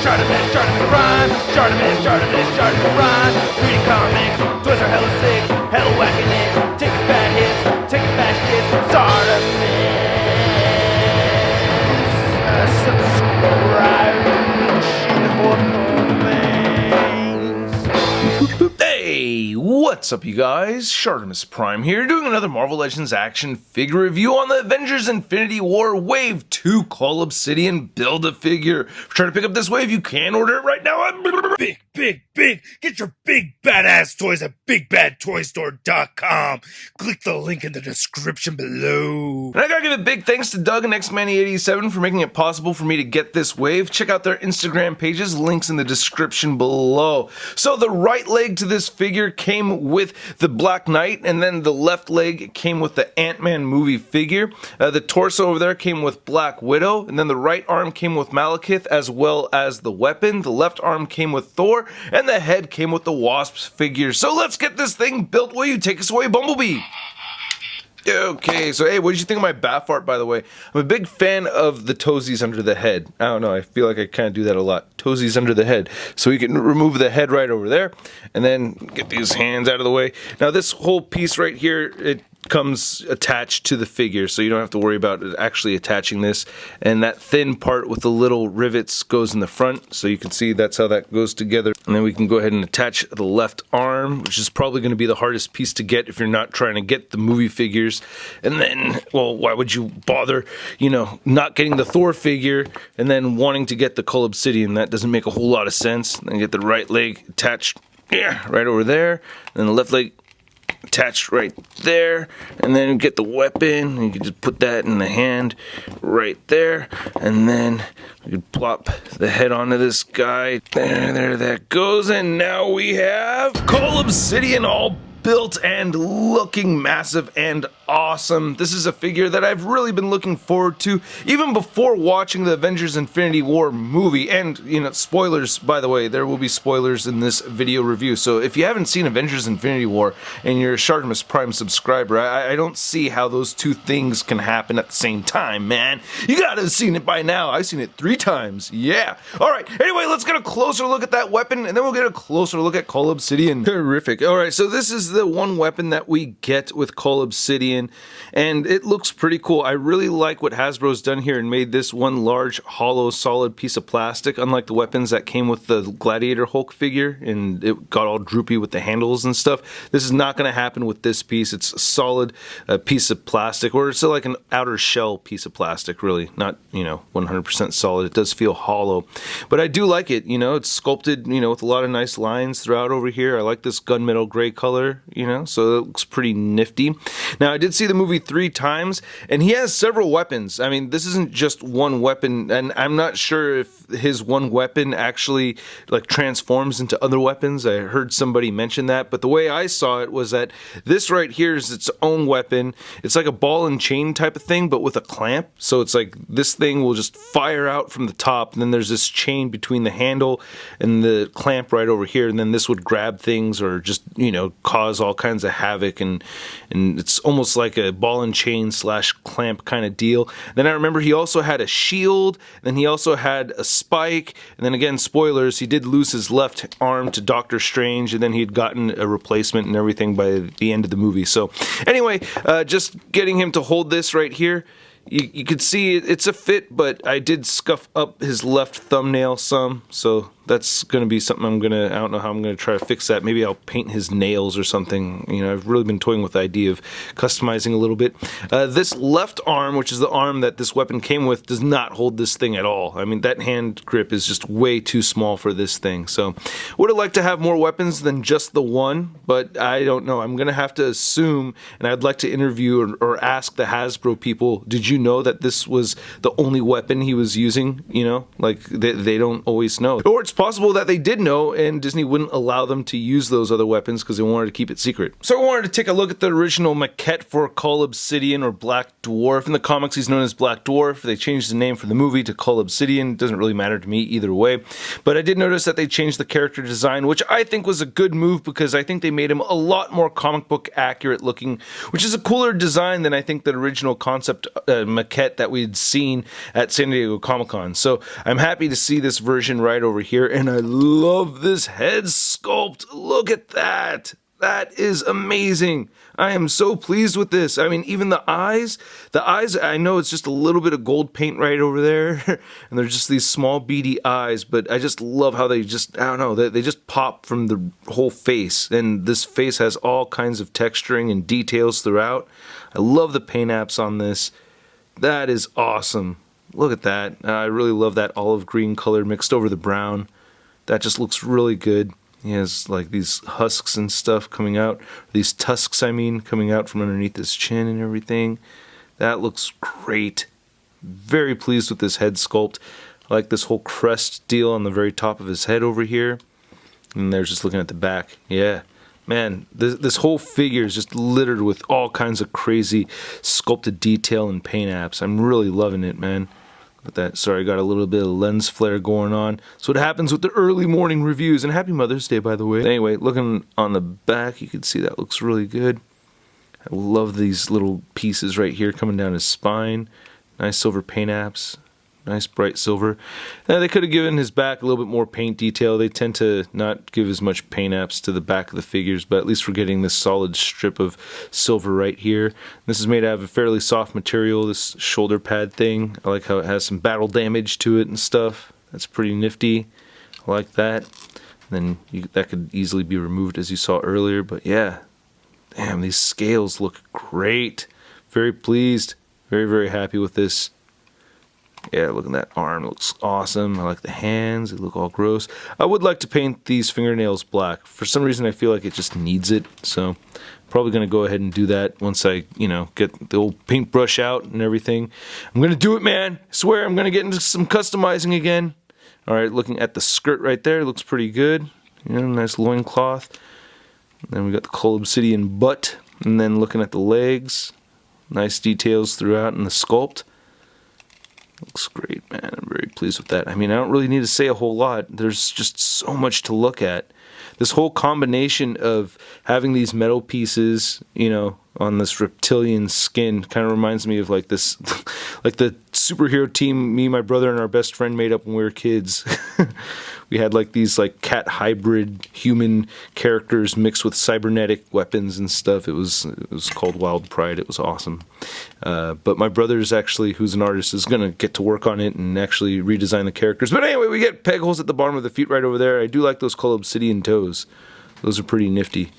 ShartimusPrime, ShartimusPrime. Reading comics, toys are hella sick, hella whacking it. Taking bad hits, taking back hits. Subscribe. Hey, what's up you guys? ShartimusPrime here, doing another Marvel Legends action figure review on the Avengers Infinity War Wave 2 Cull Obsidian Build-A-Figure. If you're trying to pick up this wave, you can order it right now. Big. Get your big badass toys at BigBadToyStore.com. Click the link in the description below. And I gotta give a big thanks to Doug and Xmanny87 for making it possible for me to get this wave. Check out their Instagram pages, links in the description below. So the right leg to this figure came with the Black Knight, and then the left leg came with the Ant-Man movie figure. The torso over there came with Black Widow, and then the right arm came with Malekith as well as the weapon. The left arm came with Thor, and the head came with the Wasp figure. So let's get this thing built. Will you take us away, Bumblebee? Okay, so hey, what did you think of my BAF art, by the way? I'm a big fan of the toesies under the head. I don't know, I feel like I kind of do that a lot. Toesies under the head. So we can remove the head right over there, and then get these hands out of the way. Now this whole piece right here, it comes attached to the figure, so you don't have to worry about it actually attaching this. And that thin part with the little rivets goes in the front, so you can see that's how that goes together. And then we can go ahead and attach the left arm, which is probably going to be the hardest piece to get if you're not trying to get the movie figures. And then, well, why would you bother, you know, not getting the Thor figure and then wanting to get the Cull Obsidian? That doesn't make a whole lot of sense. Then get the right leg attached, yeah, right over there, and then the left leg attached right there, and then get the weapon. You can just put that in the hand right there, and then you can plop the head onto this guy. There that goes, and now we have Cull Obsidian all built and looking massive and awesome. This is a figure that I've really been looking forward to even before watching the Avengers Infinity War movie. And, you know, spoilers, by the way, there will be spoilers in this video review. So if you haven't seen Avengers Infinity War and you're a ShartimusPrime subscriber, I don't see how those two things can happen at the same time, man. You gotta have seen it by now. I've seen it 3 times. Yeah. Alright, anyway, let's get a closer look at that weapon, and then we'll get a closer look at Cull Obsidian. Terrific. Alright, so this is the one weapon that we get with Cull Obsidian, and it looks pretty cool. I really like what Hasbro's done here and made this one large, hollow, solid piece of plastic, unlike the weapons that came with the Gladiator Hulk figure, and it got all droopy with the handles and stuff. This is not going to happen with this piece. It's a solid piece of plastic, or it's like an outer shell piece of plastic, really. Not, you know, 100% solid. It does feel hollow, but I do like it. You know, it's sculpted, you know, with a lot of nice lines throughout over here. I like this gunmetal gray color, you know, so it looks pretty nifty. Now, I did see the movie 3 times, and he has several weapons. I mean, this isn't just one weapon, and I'm not sure if his one weapon actually like transforms into other weapons. I heard somebody mention that, but the way I saw it was that this right here is its own weapon. It's like a ball and chain type of thing, but with a clamp. So it's like this thing will just fire out from the top, and then there's this chain between the handle and the clamp right over here, and then this would grab things or just, you know, cause all kinds of havoc, and it's almost like a ball and chain slash clamp kind of deal. Then I remember he also had a shield, then he also had a spike, and then again, spoilers, he did lose his left arm to Doctor Strange, and then he had gotten a replacement and everything by the end of the movie. So anyway, just getting him to hold this right here, you could see it's a fit, but I did scuff up his left thumbnail some, so that's going to be something I don't know how I'm going to try to fix that. Maybe I'll paint his nails or something. You know, I've really been toying with the idea of customizing a little bit. This left arm, which is the arm that this weapon came with, does not hold this thing at all. I mean, that hand grip is just way too small for this thing. So, would have liked to have more weapons than just the one, but I don't know. I'm going to have to assume, and I'd like to interview or ask the Hasbro people, did you know that this was the only weapon he was using? You know, like, they don't always know. Or it's possible that they did know and Disney wouldn't allow them to use those other weapons because they wanted to keep it secret. So I wanted to take a look at the original maquette for Cull Obsidian, or Black Dwarf. In the comics he's known as Black Dwarf. They changed the name for the movie to Cull Obsidian. It doesn't really matter to me either way. But I did notice that they changed the character design, which I think was a good move because I think they made him a lot more comic book accurate looking, which is a cooler design than I think the original concept maquette that we'd seen at San Diego Comic-Con. So I'm happy to see this version right over here, and I love this head sculpt. Look at that. That is amazing. I am so pleased with this. I mean, even the eyes, I know it's just a little bit of gold paint right over there, and they're just these small beady eyes, but I just love how they just, I don't know, they just pop from the whole face, and this face has all kinds of texturing and details throughout. I love the paint apps on this. That is awesome. Look at that. I really love that olive green color mixed over the brown. That just looks really good. He has like these husks and stuff coming out, these tusks I mean, coming out from underneath his chin and everything. That looks great. Very pleased with this head sculpt. I like this whole crest deal on the very top of his head over here. And there's just looking at the back. Yeah, man, this whole figure is just littered with all kinds of crazy sculpted detail and paint apps. I'm really loving it, man. With that, sorry, I got a little bit of lens flare going on. So what happens with the early morning reviews, and happy Mother's Day, by the way. Anyway, looking on the back, you can see that looks really good. I love these little pieces right here coming down his spine. Nice silver paint apps. Nice bright silver. Now, they could have given his back a little bit more paint detail. They tend to not give as much paint apps to the back of the figures, but at least we're getting this solid strip of silver right here. This is made out of a fairly soft material, this shoulder pad thing. I like how it has some battle damage to it and stuff. That's pretty nifty. I like that. And then that could easily be removed as you saw earlier, but yeah. Damn, these scales look great. Very pleased. Very, very happy with this. Yeah, look at that arm. It looks awesome. I like the hands. They look all gross. I would like to paint these fingernails black. For some reason, I feel like it just needs it. So, probably going to go ahead and do that once I, get the old paintbrush out and everything. I'm going to do it, man. I swear I'm going to get into some customizing again. All right, looking at the skirt right there. It looks pretty good. Nice loincloth. Then we got the Cull Obsidian butt. And then looking at the legs. Nice details throughout in the sculpt. Looks great, man. I'm very pleased with that. I mean, I don't really need to say a whole lot. There's just so much to look at. This whole combination of having these metal pieces, on this reptilian skin kind of reminds me of like this, like the superhero team me, my brother, and our best friend made up when we were kids. We had like these like cat hybrid human characters mixed with cybernetic weapons and stuff. It was called Wild Pride. It was awesome. But my brother's actually, who's an artist, is going to get to work on it and actually redesign the characters. But anyway, we get peg holes at the bottom of the feet right over there. I do like those Cull Obsidian toes. Those are pretty nifty.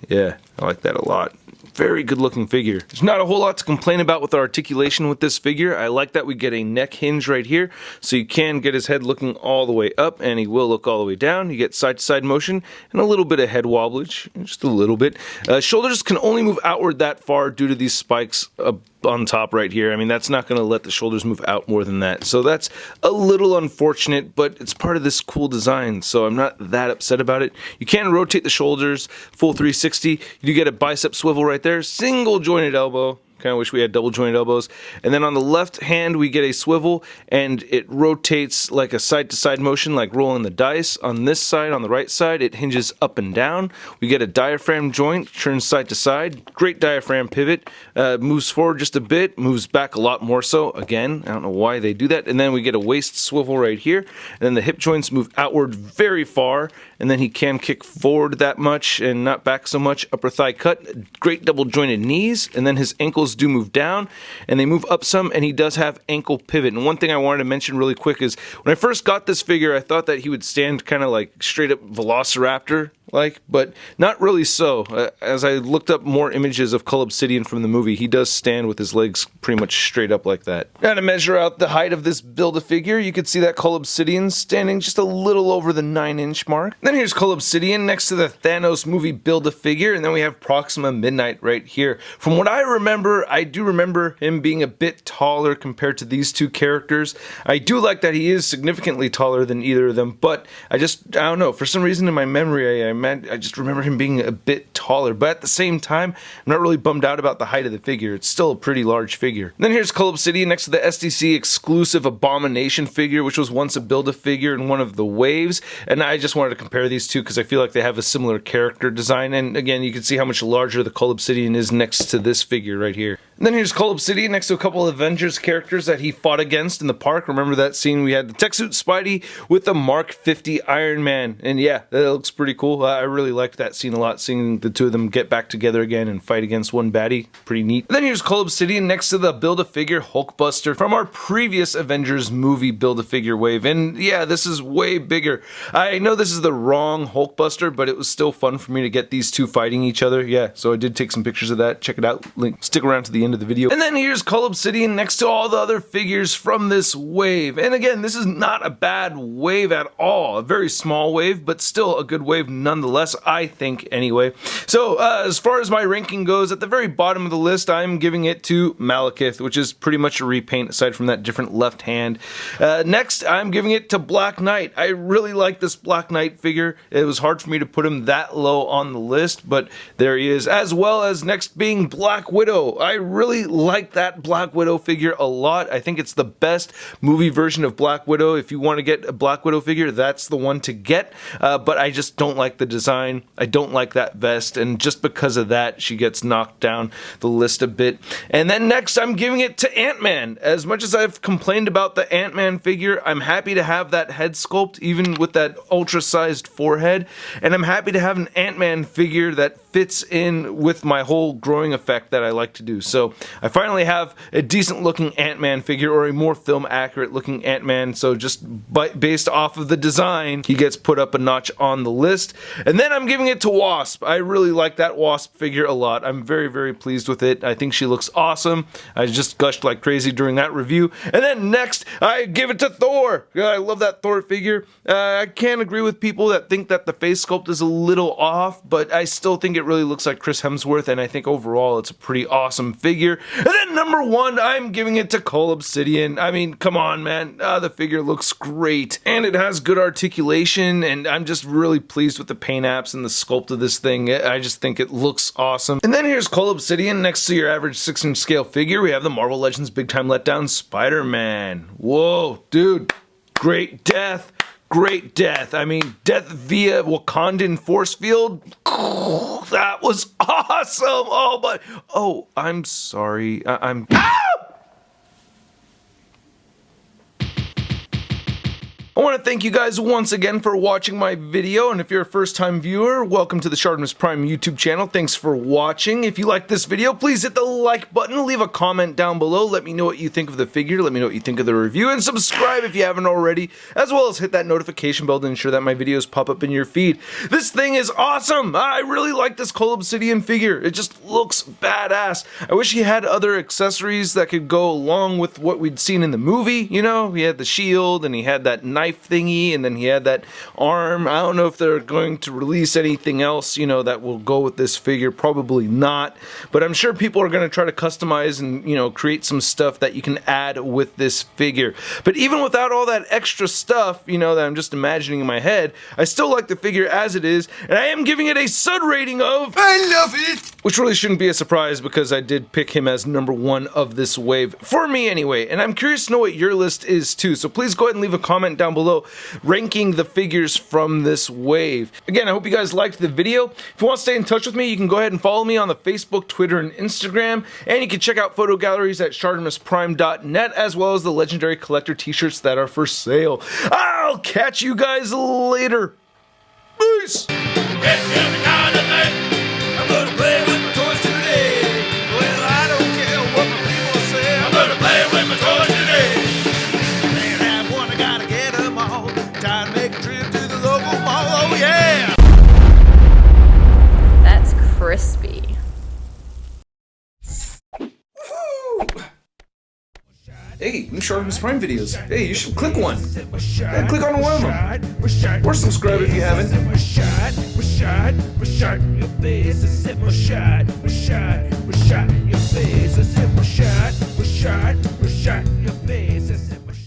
Yeah, I like that a lot. Very good looking figure. There's not a whole lot to complain about with the articulation with this figure. I like that we get a neck hinge right here, so you can get his head looking all the way up, and he will look all the way down. You get side-to-side motion and a little bit of head wobblage, just a little bit. Shoulders can only move outward that far due to these spikes on top right here. I mean, that's not going to let the shoulders move out more than that. So that's a little unfortunate, but it's part of this cool design, so I'm not that upset about it. You can rotate the shoulders full 360. You do get a bicep swivel right there. Single jointed elbow. Kind of wish we had double jointed elbows. And then on the left hand, we get a swivel, and it rotates like a side-to-side motion, like rolling the dice. On this side, on the right side, it hinges up and down. We get a diaphragm joint, turns side to side. Great diaphragm pivot. Moves forward just a bit, moves back a lot more so. Again, I don't know why they do that. And then we get a waist swivel right here. And then the hip joints move outward very far. And then he can kick forward that much and not back so much. Upper thigh cut. Great double jointed knees. And then his ankles do move down and they move up some, and he does have ankle pivot. And one thing I wanted to mention really quick is when I first got this figure, I thought that he would stand kind of like straight up velociraptor like, but not really so. As I looked up more images of Cull Obsidian from the movie, he does stand with his legs pretty much straight up like that. Now to measure out the height of this Build-A-Figure, you can see that Cull Obsidian standing just a little over the 9-inch mark. Then here's Cull Obsidian next to the Thanos movie Build-A-Figure, and then we have Proxima Midnight right here. From what I remember, I do remember him being a bit taller compared to these two characters. I do like that he is significantly taller than either of them, but I don't know, for some reason in my memory, I just remember him being a bit taller, but at the same time, I'm not really bummed out about the height of the figure. It's still a pretty large figure. Then here's Cull Obsidian next to the SDC exclusive Abomination figure, which was once a Build-A-Figure in one of the waves, and I just wanted to compare these two because I feel like they have a similar character design, and again, you can see how much larger the Cull Obsidian is next to this figure right here. And then here's Cull Obsidian next to a couple of Avengers characters that he fought against in the park. Remember that scene? We had the Tech Suit Spidey with the Mark 50 Iron Man, and yeah, that looks pretty cool. I really liked that scene a lot, seeing the two of them get back together again and fight against one baddie. Pretty neat. And then here's Cull Obsidian next to the Build-A-Figure Hulkbuster from our previous Avengers movie Build-A-Figure wave, and yeah, this is way bigger. I know this is the wrong Hulkbuster, but it was still fun for me to get these two fighting each other. Yeah, so I did take some pictures of that. Check it out. Link. Stick around to the end of the video. And then here's Cull Obsidian next to all the other figures from this wave. And again, this is not a bad wave at all. A very small wave, but still a good wave nonetheless, I think, anyway. So, as far as my ranking goes, at the very bottom of the list, I'm giving it to Malekith, which is pretty much a repaint aside from that different left hand. Next, I'm giving it to Black Knight. I really like this Black Knight figure. It was hard for me to put him that low on the list, but there he is. As well as next being Black Widow. I really like that Black Widow figure a lot. I think it's the best movie version of Black Widow. If you want to get a Black Widow figure, that's the one to get, but I just don't like the design. I don't like that vest, and just because of that, she gets knocked down the list a bit. And then next, I'm giving it to Ant-Man. As much as I've complained about the Ant-Man figure, I'm happy to have that head sculpt, even with that ultra-sized forehead, and I'm happy to have an Ant-Man figure that fits in with my whole growing effect that I like to do. So I finally have a decent looking Ant-Man figure, or a more film accurate looking Ant-Man, so just based off of the design, he gets put up a notch on the list. And then I'm giving it to Wasp. I really like that Wasp figure a lot. I'm very, very pleased with it. I think she looks awesome. I just gushed like crazy during that review. And then next, I give it to Thor. I love that Thor figure. I can't agree with people that think that the face sculpt is a little off, but I still think it really looks like Chris Hemsworth, and I think overall it's a pretty awesome figure. And then number one, I'm giving it to Cull Obsidian. I mean, come on, man. The figure looks great, and it has good articulation, and I'm just really pleased with the paint apps and the sculpt of this thing. I just think it looks awesome. And then here's Cull Obsidian next to your average 6-inch scale figure. We have the Marvel Legends Big Time Letdown Spider-Man. Whoa, dude. Great death. Great death. I mean, death via Wakandan force field. That was awesome. Oh, I'm sorry. I'm. I want to thank you guys once again for watching my video, and if you're a first-time viewer, welcome to the ShartimusPrime YouTube channel. Thanks for watching. If you like this video, please hit the like button, leave a comment down below, let me know what you think of the figure, let me know what you think of the review, and subscribe if you haven't already, as well as hit that notification bell to ensure that my videos pop up in your feed. This thing is awesome! I really like this Cull Obsidian figure. It just looks badass. I wish he had other accessories that could go along with what we'd seen in the movie, you know? He had the shield, and he had that knife thingy, and then he had that arm. I don't know if they're going to release anything else, you know, that will go with this figure. Probably not, but I'm sure people are going to try to customize and, you know, create some stuff that you can add with this figure. But even without all that extra stuff, you know, that I'm just imagining in my head, I still like the figure as it is, and I am giving it a SUD rating of I love it! Which really shouldn't be a surprise because I did pick him as number one of this wave, for me anyway, and I'm curious to know what your list is too, so please go ahead and leave a comment down below ranking the figures from this wave. Again, I hope you guys liked the video. If you want to stay in touch with me, you can go ahead and follow me on the Facebook, Twitter, and Instagram, and you can check out photo galleries at ShartimusPrime.net, as well as the legendary collector t-shirts that are for sale. I'll catch you guys later. Peace! Time to make a trip to the local mall, oh yeah! Hey, new ShartimusPrime videos. Hey, you should click one. Yeah, click on one of them. Or subscribe if you haven't. Your face is my shot.